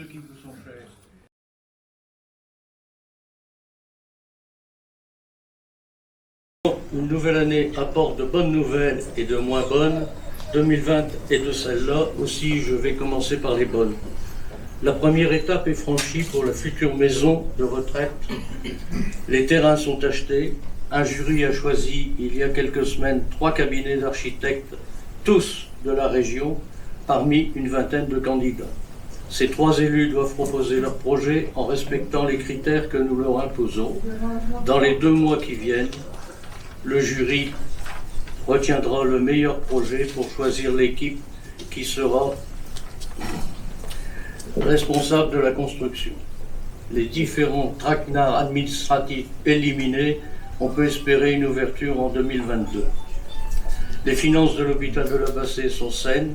ceux qui vous sont chers. Une nouvelle année apporte de bonnes nouvelles et de moins bonnes. 2020 est de celles-là. Aussi, je vais commencer par les bonnes. La première étape est franchie pour la future maison de retraite. Les terrains sont achetés. Un jury a choisi, il y a quelques semaines, 3 cabinets d'architectes, tous de la région, parmi une vingtaine de candidats. Ces 3 élus doivent proposer leur projet en respectant les critères que nous leur imposons. Dans les 2 mois qui viennent, le jury retiendra le meilleur projet pour choisir l'équipe qui sera responsable de la construction. Les différents traquenards administratifs éliminés, on peut espérer une ouverture en 2022. Les finances de l'hôpital de la Bassée sont saines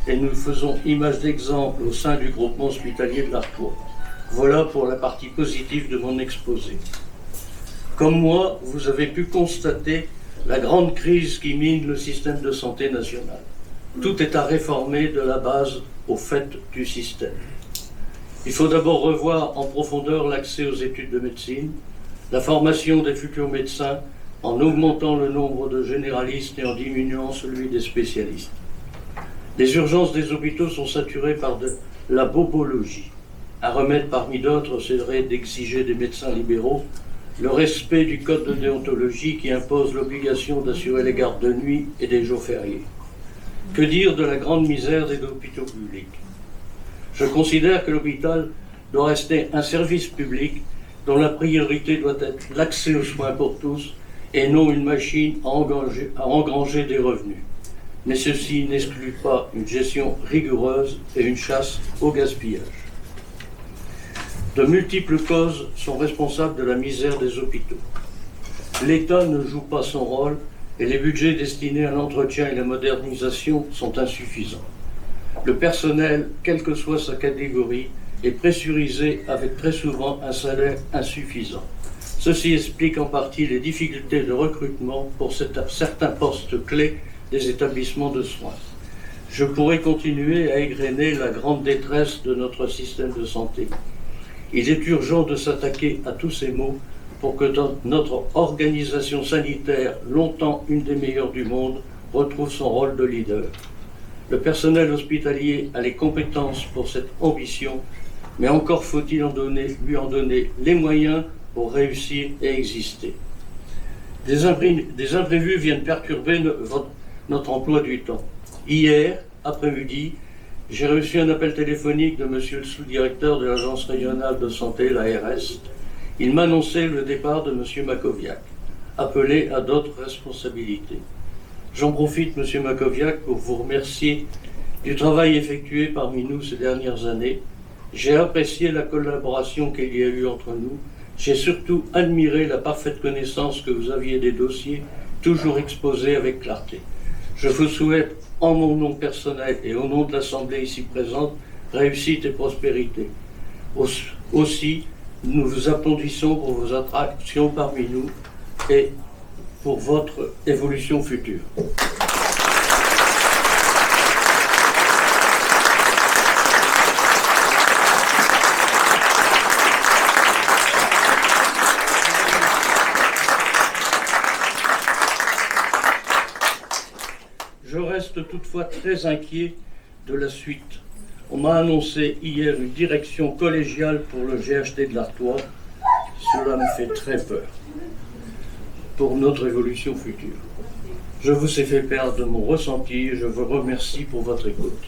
et nous faisons image d'exemple au sein du groupement hospitalier de l'Artois. Voilà pour la partie positive de mon exposé. Comme moi, vous avez pu constater la grande crise qui mine le système de santé national. Tout est à réformer de la base au fait du système. Il faut d'abord revoir en profondeur l'accès aux études de médecine, la formation des futurs médecins en augmentant le nombre de généralistes et en diminuant celui des spécialistes. Les urgences des hôpitaux sont saturées par de la bobologie. Un remède parmi d'autres serait d'exiger des médecins libéraux le respect du code de déontologie qui impose l'obligation d'assurer les gardes de nuit et des jours fériés. Que dire de la grande misère des hôpitaux publics? Je considère que l'hôpital doit rester un service public dont la priorité doit être l'accès aux soins pour tous et non une machine à engranger des revenus. Mais ceci n'exclut pas une gestion rigoureuse et une chasse au gaspillage. De multiples causes sont responsables de la misère des hôpitaux. L'État ne joue pas son rôle et les budgets destinés à l'entretien et la modernisation sont insuffisants. Le personnel, quelle que soit sa catégorie, est pressurisé avec très souvent un salaire insuffisant. Ceci explique en partie les difficultés de recrutement pour certains postes clés des établissements de soins. Je pourrais continuer à égrener la grande détresse de notre système de santé. Il est urgent de s'attaquer à tous ces maux pour que notre organisation sanitaire, longtemps une des meilleures du monde, retrouve son rôle de leader. Le personnel hospitalier a les compétences pour cette ambition, mais encore faut-il lui en donner les moyens pour réussir et exister. Des imprévus viennent perturber notre emploi du temps. Hier, après-midi, j'ai reçu un appel téléphonique de monsieur le sous-directeur de l'Agence régionale de santé, l'ARS. Il m'annonçait le départ de monsieur Makoviak, appelé à d'autres responsabilités. J'en profite, monsieur Makoviak, pour vous remercier du travail effectué parmi nous ces dernières années. J'ai apprécié la collaboration qu'il y a eu entre nous. J'ai surtout admiré la parfaite connaissance que vous aviez des dossiers, toujours exposés avec clarté. Je vous souhaite, en mon nom personnel et au nom de l'Assemblée ici présente, réussite et prospérité. Aussi, nous vous applaudissons pour vos attractions parmi nous et pour votre évolution future. Je reste toutefois très inquiet de la suite. On m'a annoncé hier une direction collégiale pour le GHT de l'Artois. Cela me fait très peur pour notre évolution future. Je vous ai fait part de mon ressenti et je vous remercie pour votre écoute.